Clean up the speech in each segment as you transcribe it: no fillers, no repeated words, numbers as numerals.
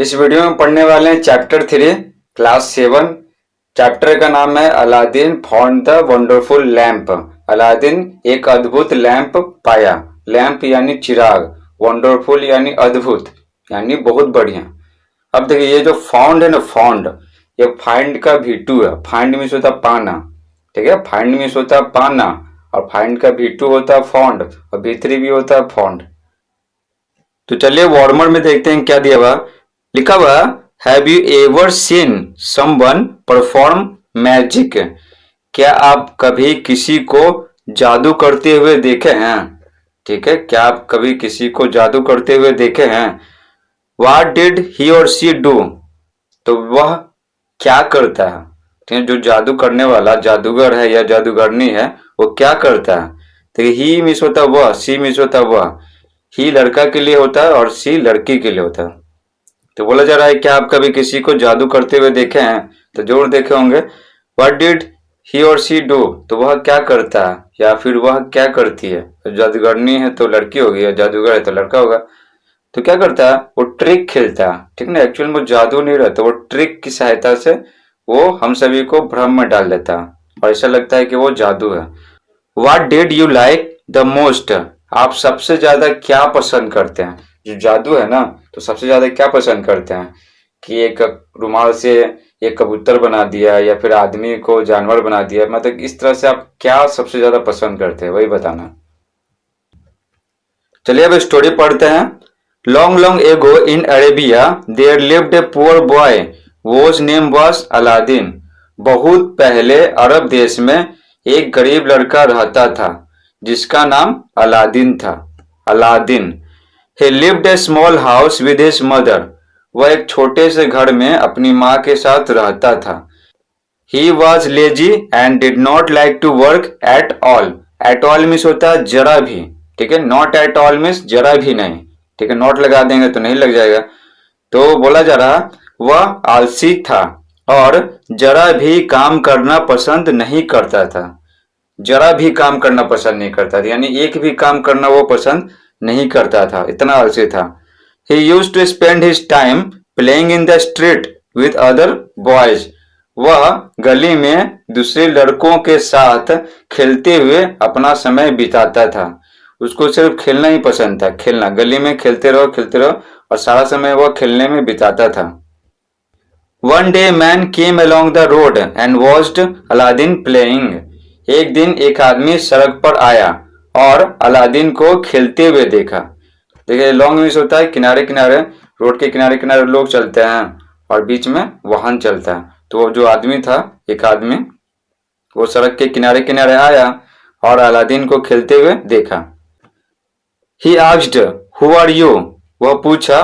इस वीडियो में पढ़ने वाले हैं चैप्टर 3 क्लास 7। चैप्टर का नाम है Aladdin found the wonderful lamp. Aladdin एक अद्भुत लैंप पाया। लैंप यानी चिराग, वंडरफुल यानी अद्भुत यानी बहुत बढ़िया। अब देखिए ये जो फाउंड है ना, फाउंड ये फाइंड का V2 है। फाइंड मीन्स होता पाना, ठीक है। फाइंड मीन्स होता पाना और फाइंड का V2 होता फाउंड और V3 भी होता फाउंड। तो चलिए वार्मर में देखते हैं क्या दिया हुआ। लिखा हुआ have you ever seen someone perform magic. क्या आप कभी किसी को जादू करते हुए देखे हैं? ठीक है, क्या आप कभी किसी को जादू करते हुए देखे हैं? What did he or she do? तो वह क्या करता है? ठीक है, जो जादू करने वाला जादूगर है या जादूगरनी है वो क्या करता है? तो ही मिस होता वह, सी मिस होता वह। ही लड़का के लिए होता है और सी लड़की के लिए होता है। तो बोला जा रहा है क्या आप कभी किसी को जादू करते हुए देखे हैं? तो जरूर देखे होंगे। What did he or she do? तो वह क्या करता है या फिर वह क्या करती है। तो जादूगरनी है तो लड़की होगी, या जादूगर है तो लड़का होगा। तो क्या करता है वो ट्रिक खेलता है, ठीक ना। एक्चुअल में वो जादू नहीं रहता, वो ट्रिक की सहायता से वो हम सभी को भ्रम में डाल देता है और ऐसा लगता है कि वो जादू है। What did you like the most? आप सबसे ज्यादा क्या पसंद करते हैं? जो जादू है ना, तो सबसे ज्यादा क्या पसंद करते हैं कि एक रुमाल से एक कबूतर बना दिया या फिर आदमी को जानवर बना दिया। मतलब इस तरह से आप क्या सबसे ज्यादा पसंद करते हैं वही बताना। चलिए अब स्टोरी पढ़ते हैं। Long long ago in Arabia there lived a poor boy whose name was Aladdin. बहुत पहले अरब देश में एक गरीब लड़का रहता था जिसका नाम अलादीन था। Aladdin. He lived a small house with his mother. वह एक छोटे से घर में अपनी माँ के साथ रहता था। He was lazy and did not like to work at all. At all means होता है जरा भी, ठीक है। Not at all means जरा भी नहीं, ठीक है। नॉट लगा देंगे तो नहीं लग जाएगा। तो बोला जा रहा वह आलसी था और जरा भी काम करना पसंद नहीं करता था। जरा भी काम करना पसंद नहीं करता था यानी एक भी काम करना वो पसंद नहीं करता था, इतना आलसी था। He used to spend his time playing in the street with other boys. वह गली में दूसरे लड़कों के साथ खेलते हुए अपना समय बिताता था। उसको सिर्फ खेलना ही पसंद था, खेलना। गली में खेलते रहो और सारा समय वह खेलने में बिताता था। One day man came along the road and watched Aladdin playing. एक दिन एक आदमी सड़क पर आया और अलादीन को खेलते हुए देखा। देखिए लॉन्ग मीन्स होता है किनारे किनारे, रोड के किनारे किनारे लोग चलते हैं और बीच में वाहन चलता है। तो वो जो आदमी था, एक आदमी, वो सड़क के किनारे किनारे आया और अलादीन को खेलते हुए देखा। He asked, Who are you? वह पूछा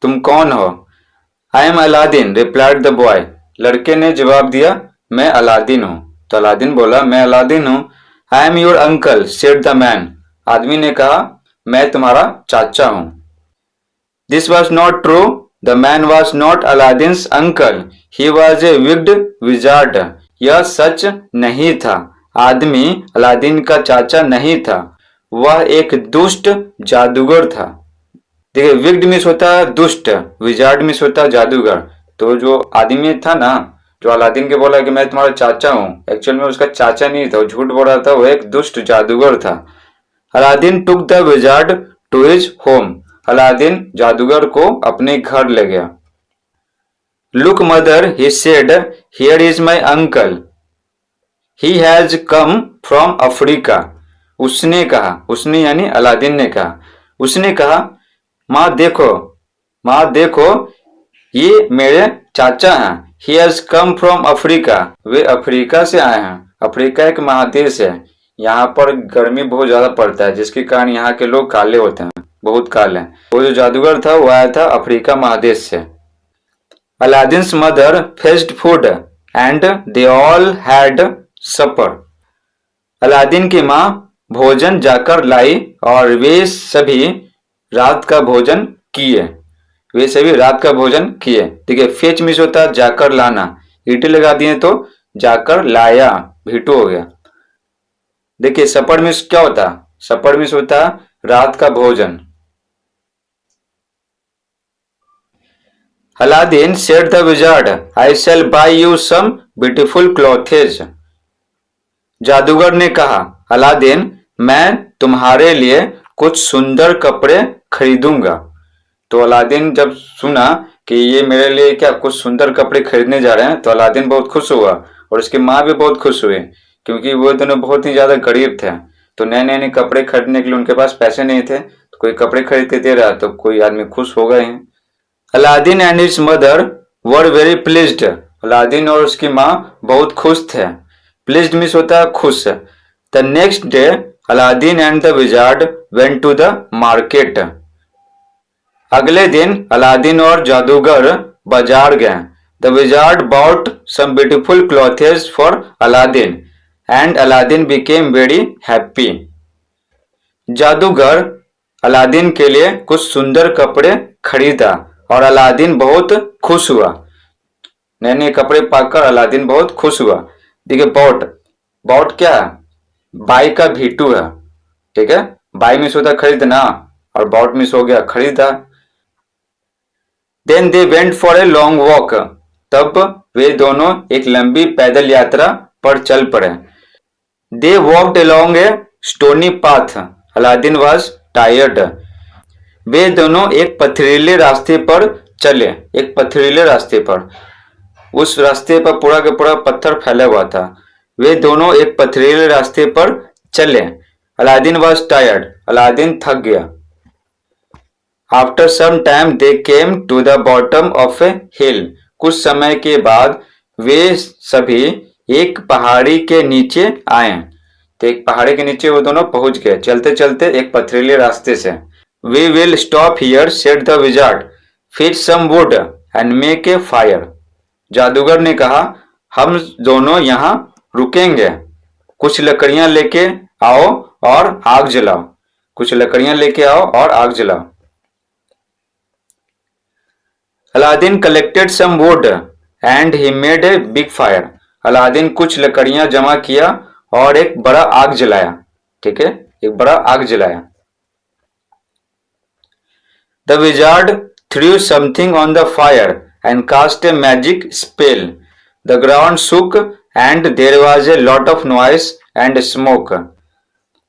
तुम कौन हो? I am Aladdin, replied the boy. लड़के ने जवाब दिया मैं अलादीन हूँ। तो अलादीन बोला मैं अलादीन हूँ। I am your uncle, said the man. आदमी ने कहा मैं तुम्हारा चाचा हूँ। This was not true. The man was not Aladdin's uncle. He was a wicked wizard. यह सच नहीं था। आदमी अलादीन का चाचा नहीं था, वह एक दुष्ट जादूगर था। देखिए विक्ड मिस होता है दुष्ट, विजार्ड मिस होता है जादूगर। तो जो आदमी था ना, जो अलादीन के बोला कि मैं तुम्हारा चाचा हूँ, एक्चुअल में उसका चाचा नहीं था, वो झूठ बोल रहा था, वो एक दुष्ट जादूगर था। Aladdin took the wizard to his home. Aladdin जादूगर को अपने घर ले गया। Look mother, he said, here is my uncle, he has come from Africa. उसने कहा, उसने यानी अलादीन ने कहा, उसने कहा माँ देखो ये मेरे चाचा हैं। ही has come from Africa, way Africa से आए हैं। अफ्रीका एक महादेश है, यहाँ पर गर्मी बहुत ज्यादा पड़ता है जिसके कारण यहाँ के लोग काले होते हैं, बहुत काले हैं। वो जो जादूगर था वो आया था अफ्रीका महादेश से। Aladdin's mother fetched food and they all had supper. Aladdin की माँ भोजन जाकर लाई और वे सभी रात का भोजन किए। वे सभी रात का भोजन किए। ठीक है, फेच मिस होता है जाकर लाना, ईटी लगा दिए तो जाकर लाया, भीटू हो गया। देखिए सपर मिस क्या होता है? सपर मिस होता है रात का भोजन। Aladdin said the wizard, I shall buy you some beautiful clothes. जादूगर ने कहा, अलादीन मैं तुम्हारे लिए कुछ सुंदर कपड़े खरीदूंगा। तो अलादीन जब सुना कि ये मेरे लिए क्या कुछ सुंदर कपड़े खरीदने जा रहे हैं, तो अलादीन बहुत खुश हुआ और उसकी माँ भी बहुत खुश हुई, क्योंकि वो दोनों बहुत ही ज्यादा गरीब थे। तो नए नए कपड़े खरीदने के लिए उनके पास पैसे नहीं थे, तो कोई कपड़े खरीद के दे रहा तो कोई आदमी खुश होगा ही। Aladdin and his mother were very pleased. Aladdin और उसकी माँ बहुत खुश थे। प्लीज्ड मीन्स होता है खुश। The next day Aladdin and the wizard went to the market. अगले दिन अलादीन और जादूगर बाजार गए। The wizard bought some beautiful clothes for Aladdin and Aladdin became very happy. जादूगर अलादीन के लिए कुछ सुंदर कपड़े खरीदा और अलादीन बहुत खुश हुआ। नए नए कपड़े पाकर अलादीन बहुत खुश हुआ। देखिए बॉट, बॉट क्या है? बाई का भीटू है, ठीक है। बाई मीन्स होता खरीदना और बॉट मीन्स हो गया खरीदा। Then they went for a long walk. तब वे दोनों एक लंबी पैदल यात्रा पर चल पड़े। They walked along a stony path. Aladdin was tired. वे दोनों एक पथरीले रास्ते पर चले, एक पथरीले रास्ते पर। उस रास्ते पर पूरा का पूरा पत्थर फैला हुआ था। वे दोनों एक पथरीले रास्ते पर चले। Aladdin was tired. अलादीन थक गया। After some time they came to the bottom of a hill. कुछ समय के बाद वे सभी एक पहाड़ी के नीचे आए। तो एक पहाड़ी के नीचे वो दोनों पहुंच गए चलते चलते एक पथरीले रास्ते से। We will stop here, said the wizard. Fetch some wood and make a fire. जादूगर ने कहा, हम दोनों यहाँ रुकेंगे, कुछ लकड़ियां लेके आओ और आग जलाओ। कुछ लकड़ियां लेके आओ और आग जलाओ। Aladdin collected some wood and he made a big fire. Aladdin कुछ लकड़ियां जमा किया और एक बड़ा आग जलाया, ठीक है, एक बड़ा आग जलाया। The wizard threw something on the fire and cast a magic spell. The ground shook and there was a lot of noise and smoke.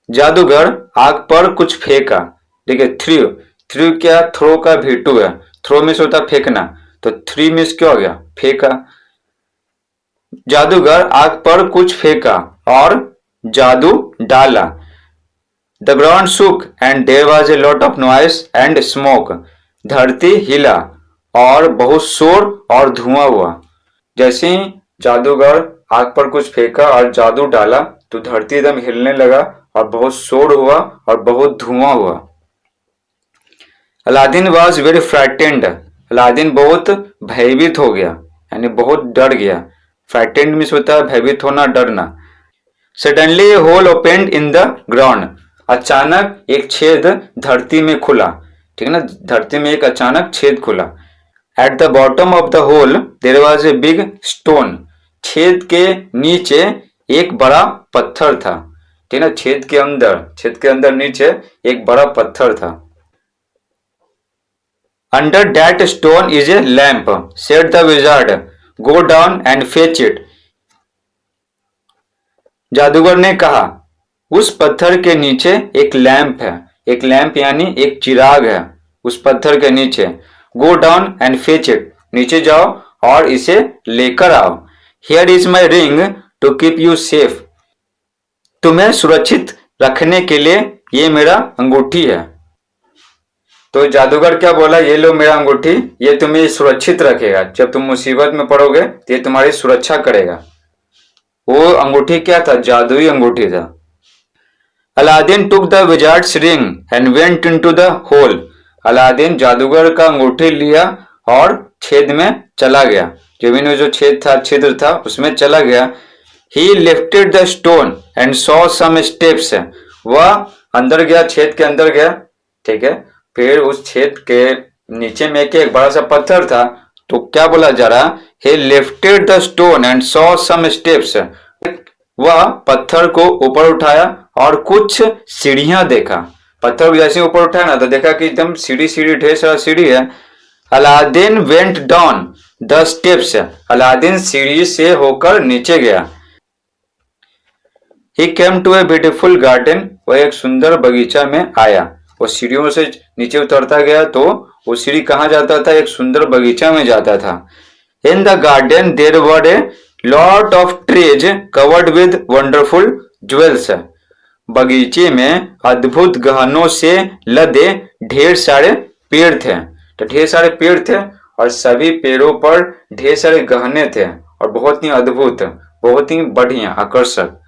जादूगर आग पर कुछ फेंका। देखिए थ्रू, थ्रू क्या थ्रो का भीटू है। थ्रो मीन्स होता फेंकना, तो थ्री मीन्स क्या हो गया फेंका। जादूगर आग पर कुछ फेंका और जादू डाला। The ground shook and there was a lot of noise and smoke. धरती हिला और बहुत शोर और धुआं हुआ। जैसे ही जादूगर आग पर कुछ फेंका और जादू डाला तो धरती एकदम हिलने लगा और बहुत शोर हुआ और बहुत धुआं हुआ। Aladdin was very frightened. Aladdin बहुत भयभीत हो गया, यानी बहुत डर गया। फ्राइटेंड मीन्स होता है भयभीत होना, डरना। Suddenly a hole opened in the ground. अचानक एक छेद धरती में खुला, ठीक है ना, धरती में एक अचानक छेद खुला। At the bottom of the hole there was a big stone. छेद के नीचे एक बड़ा पत्थर था, ठीक है ना, छेद के अंदर नीचे एक बड़ा पत्थर था। Under that stone is a lamp, said the wizard, go down and fetch it. जादूगर ने कहा, उस पत्थर के नीचे एक लैंप है। एक लैंप यानी एक चिराग है उस पत्थर के नीचे। Go down and fetch it, नीचे जाओ और इसे लेकर आओ। Here is my ring to keep you safe, तुम्हें सुरक्षित रखने के लिए ये मेरा अंगूठी है। तो जादूगर क्या बोला, ये लो मेरा अंगूठी, ये तुम्हें सुरक्षित रखेगा। जब तुम मुसीबत में पड़ोगे तो ये तुम्हारी सुरक्षा करेगा। वो अंगूठी क्या था? जादुई अंगूठी था। Aladdin took the wizard's ring and went into the hole. Aladdin जादूगर का अंगूठी लिया और छेद में चला गया। जमीन में जो छेद था, छिद्र था, उसमें चला गया। He lifted the stone and saw some steps. वह अंदर गया, छेद के अंदर गया, ठीक है। फिर उस छेद के नीचे में एक बड़ा सा पत्थर था। तो क्या बोला जा रहा? he lifted the stone and saw some steps. वह पत्थर को ऊपर उठाया और कुछ सीढ़ियां देखा। पत्थर को जैसे ऊपर उठाया ना तो देखा कि एकदम सीढ़ी सीढ़ी, ढेर सारा सीढ़ी है। Aladdin went down the steps, Aladdin सीढ़ी से होकर नीचे गया। He came to a beautiful garden, वह एक सुंदर बगीचा में आया। वो सीढ़ियों से नीचे उतरता गया तो वो सीढ़ी कहाँ जाता था, एक सुंदर बगीचा में जाता था। In the garden there were a lot of trees covered with wonderful jewels, बगीचे में अद्भुत गहनों से लदे ढेर सारे पेड़ थे। तो ढेर सारे पेड़ थे और सभी पेड़ों पर ढेर सारे गहने थे और बहुत ही अद्भुत, बहुत ही बढ़िया, आकर्षक।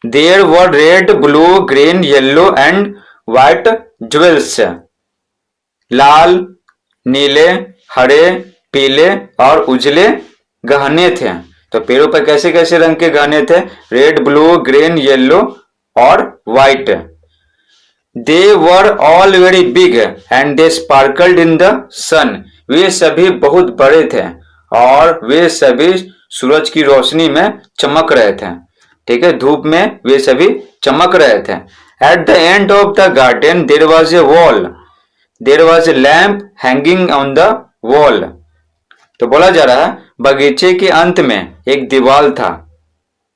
There were red, blue, green, yellow and white jewels, लाल, नीले, हरे, पीले और उजले गहने थे। तो पेड़ों पर कैसे कैसे रंग के गहने थे, रेड, ब्लू, ग्रीन, येलो और व्हाइट। They were all very big and they sparkled in the sun, वे सभी बहुत बड़े थे और वे सभी सूरज की रोशनी में चमक रहे थे। ठीक है, धूप में वे सभी चमक रहे थे। At the end of the garden there was a wall, there was a lamp hanging on the wall. तो बोला जा रहा है बगीचे के अंत में एक दीवार था,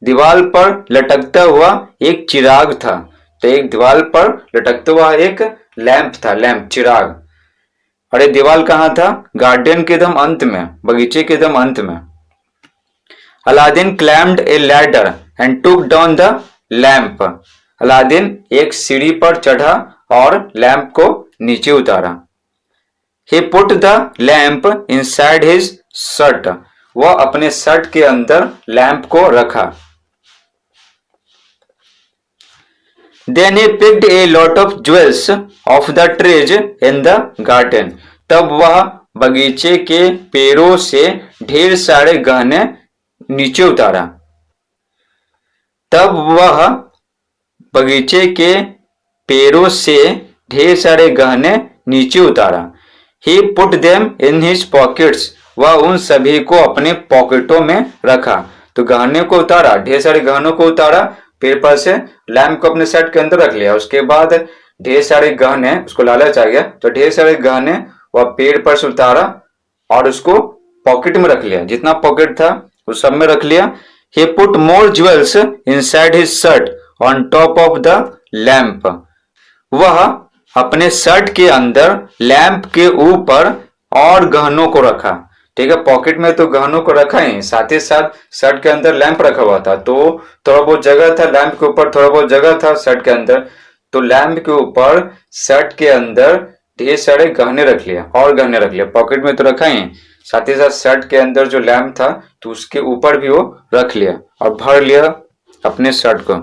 दीवार पर लटकता हुआ एक चिराग था। तो एक दीवार पर लटकता हुआ एक लैंप था, लैंप, चिराग। और ये दीवार कहाँ था, गार्डन के एकदम अंत में, बगीचे के एकदम अंत में। Aladdin climbed A ladder and took down the lamp, Aladdin एक सीढ़ी पर चढ़ा और लैंप को नीचे उतारा। He put the lamp inside his shirt, वह अपने शर्ट के अंदर लैंप को रखा। Then he picked a lot of jewels of the trees in the garden, तब वह बगीचे के पेड़ों से ढेर सारे गहने नीचे उतारा। तब वह बगीचे के पेड़ों से ढेर सारे गहने नीचे उतारा। He put them in his pockets, वह उन सभी को अपने पॉकेटों में रखा। तो गहने को उतारा, ढेर सारे गहनों को उतारा, पेड़ पर से लैम्प को अपने शर्ट के अंदर रख लिया। उसके बाद ढेर सारे गहने, उसको लालच आ गया तो ढेर सारे गहने वह पेड़ पर से उतारा और उसको पॉकेट में रख लिया। जितना पॉकेट था उस सब में रख लिया। He put more jewels inside his shirt on top of the lamp, वह अपने शर्ट के अंदर लैंप के ऊपर और गहनों को रखा। ठीक है, पॉकेट में तो गहनों को रखा ही, साथ ही साथ शर्ट के अंदर लैंप रखा हुआ था। तो थोड़ा बहुत जगह था लैंप के ऊपर, थोड़ा बहुत जगह था शर्ट के अंदर। तो लैंप के ऊपर शर्ट के अंदर ढेर सारे गहने रख लिया और गहने रख लिया। पॉकेट में तो रखा ही, साथ ही साथ शर्ट के अंदर जो लैंप था तो उसके ऊपर भी वो रख लिया और भर लिया अपने शर्ट को।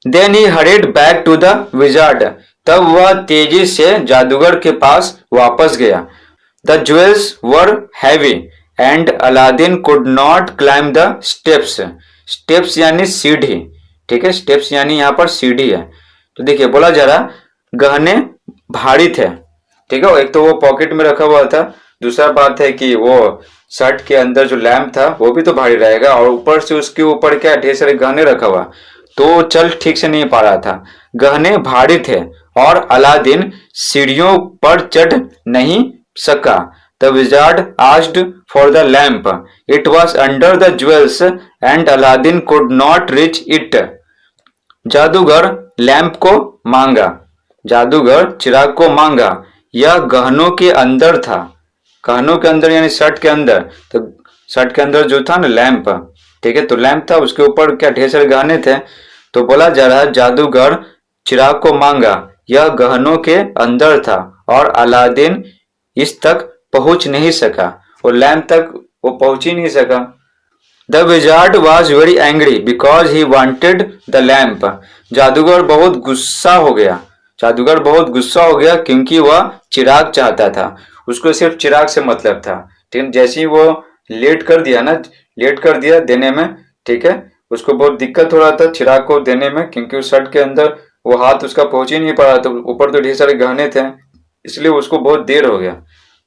Then he hurried back to the wizard, तब वह तेजी से जादूगर के पास वापस गया। The jewels were heavy and Aladdin could not climb the steps. Steps यानी सीढ़ी, ठीक है, steps यानी यहाँ पर सीढ़ी है। तो देखिए बोला जा रहा गहने भारी थे। ठीक है, एक तो वो पॉकेट में रखा हुआ था, दूसरा बात है कि वो शर्ट के अंदर जो लैंप था वो भी तो भारी रहेगा और ऊपर से उसके ऊपर क्या ढेर सारे गहने रखा हुआ, तो चल ठीक से नहीं पा रहा था, गहने भारी थे और अलादीन सीढ़ियों पर चढ़ नहीं सका। The wizard asked for the lamp, it was under the jewels and Aladdin could not reach it. जादूगर लैंप को मांगा, जादूगर चिराग को मांगा, यह गहनों के अंदर था। गहनों के अंदर यानी शर्ट के अंदर, तो शर्ट के अंदर जो था ना लैंप, ठीक है, तो लैंप था, उसके ऊपर क्या ढेर सारे गहने थे। तो बोला जा रहा है जादूगर चिराग को मांगा, यह गहनों के अंदर था और अलादीन इस तक पहुंच नहीं सका, और लैंप तक वो पहुंच ही नहीं सका। The wizard was very angry because he wanted the lamp, जादूगर बहुत गुस्सा हो गया, जादूगर बहुत गुस्सा हो गया क्योंकि वह चिराग चाहता था, उसको सिर्फ चिराग से मतलब था। ठीक, जैसे ही वो लेट कर दिया ना, लेट कर दिया देने में, ठीक है, उसको बहुत दिक्कत हो रहा था चिराग को देने में, क्योंकि उस शर्ट के अंदर वो हाथ उसका पहुंच ही नहीं पा रहा था, ऊपर तो ढेर सारे गहने थे, इसलिए उसको बहुत देर हो गया।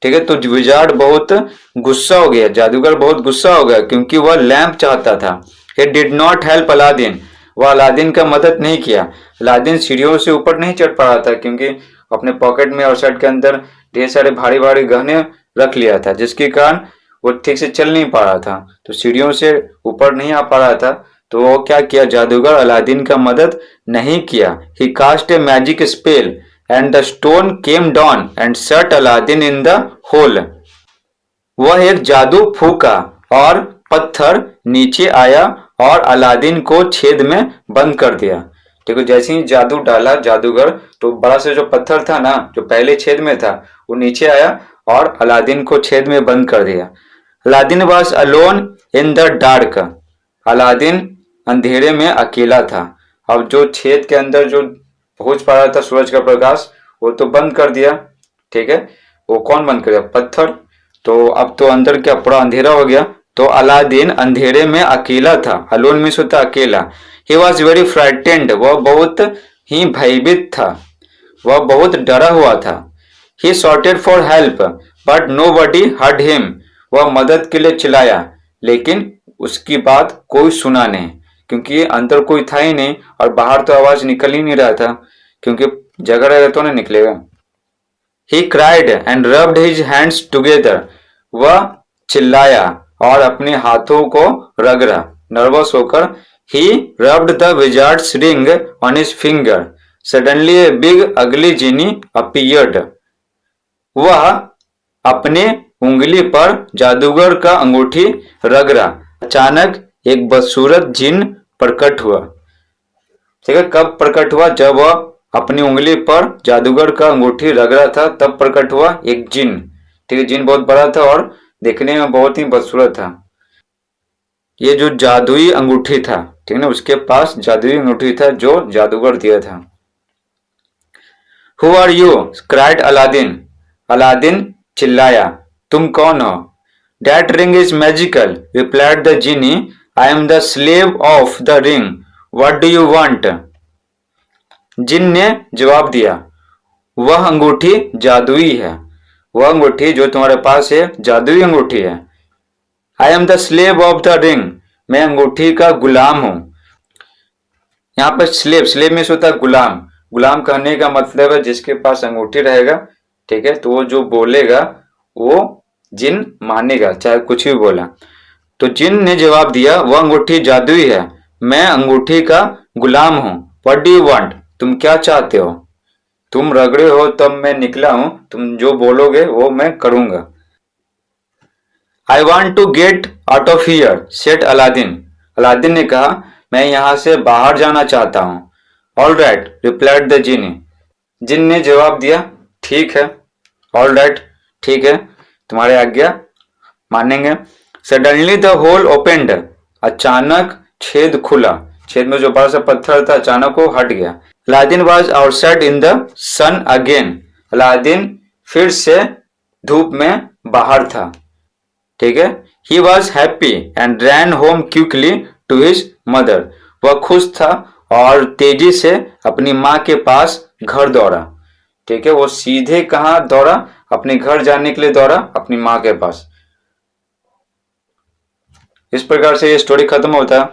ठीक है, तो विजार्ड बहुत गुस्सा हो गया, जादूगर बहुत गुस्सा हो गया क्योंकि वह लैंप चाहता था। He did not help Aladdin, वह अलादीन का मदद नहीं किया। अलादीन सीढ़ियों से ऊपर नहीं चढ़ पा रहा था क्योंकि अपने पॉकेट में और शर्ट के अंदर ढेर सारे भारी भारी गहने रख लिया था, जिसके कारण वो ठीक से चल नहीं पा रहा था, तो सीढ़ियों से ऊपर नहीं आ पा रहा था। तो वो क्या किया, जादूगर अलादीन का मदद नहीं किया। He cast a magic spell and the stone came down and shut Aladdin in the hole. वह एक जादू फूका और पत्थर नीचे आया और अलादीन को छेद में बंद कर दिया। देखो जैसे ही जादू डाला जादूगर, तो बड़ा सा जो पत्थर था ना, जो पहले छेद में था, वो नीचे आया और अलादीन को छेद में बंद कर दिया। Aladdin was alone in the dark. Aladdin अंधेरे में अकेला था। अब जो छेद के अंदर जो पहुंच पा रहा था सूरज का प्रकाश, वो तो बंद कर दिया। ठीक है, वो कौन बंद कर दिया? पत्थर। तो अब तो अंदर क्या पूरा अंधेरा हो गया। तो अलादीन अंधेरे में अकेला था। अलोन मीन्स होता अकेला। ही वॉज वेरी फ्राइटेंड, वह बहुत ही भयभीत था, वह बहुत डरा हुआ था। He shouted for help but nobody heard him, वह मदद के लिए चिल्लाया लेकिन उसकी बात कोई सुना नहीं, क्योंकि अंदर कोई था ही नहीं और बाहर तो आवाज निकल ही नहीं रहा था, क्योंकि जगह रहेगा तो ना निकलेगा। He cried and rubbed his hands together, वह चिल्लाया और अपने हाथों को रगड़ा। नर्वस होकर he rubbed the wizard's ring on his finger. Suddenly a big ugly genie appeared. वह अपने उंगली पर जादूगर का अंगूठी रगड़ा। अचानक एक बदसूरत जिन प्रकट हुआ। ठीक है, कब प्रकट हुआ? जब वह अपनी उंगली पर जादूगर का अंगूठी रगड़ा था, तब प्रकट हुआ एक जिन। ठीक है, जिन बहुत बड़ा था और देखने में बहुत ही बदसूरत था। ये जो जादुई अंगूठी था, ठीक है ना, उसके पास जादुई अंगूठी था जो जादूगर दिया था। Who are you? cried Aladdin. Aladdin चिल्लाया, तुम कौन हो? That ring is magical, replied the genie. I am the slave of the ring. What do you want? जिन ने जवाब दिया, वह अंगूठी जादुई है, वह अंगूठी जो तुम्हारे पास है जादुई अंगूठी है। I am the slave of the ring, मैं अंगूठी का गुलाम हूं। यहाँ पर स्लेव में होता है गुलाम। गुलाम कहने का मतलब है जिसके पास अंगूठी रहेगा, ठीक है, तो वो जो बोलेगा वो जिन मानेगा, चाहे कुछ भी बोला। तो जिन ने जवाब दिया, वह अंगूठी जादुई है, मैं अंगूठी का गुलाम हूं। What do you want? तुम क्या चाहते हो? तुम रगड़े हो तब मैं निकला हूं, तुम जो बोलोगे वो मैं करूंगा। I want to get out of here, said Aladdin. Aladdin ने कहा, मैं यहां से बाहर जाना चाहता हूं। All right, replied the genie. जिन ने जवाब दिया, ठीक है। All right, ठीक है, तुम्हारी आज्ञा मानेंगे। Suddenly the hole opened. अचानक छेद खुला। छेद में जो बड़ा सा पत्थर था अचानक वो हट गया। Aladdin was outside in the sun again. Aladdin फिर से धूप में बाहर था। ठीक है, he was happy and ran home quickly to his mother. वह खुश था और तेजी से अपनी माँ के पास घर दौड़ा। ठीक है, वो सीधे कहाँ दौड़ा? अपने घर जाने के लिए दौड़ा, अपनी माँ के पास। इस प्रकार से ये स्टोरी खत्म होता है।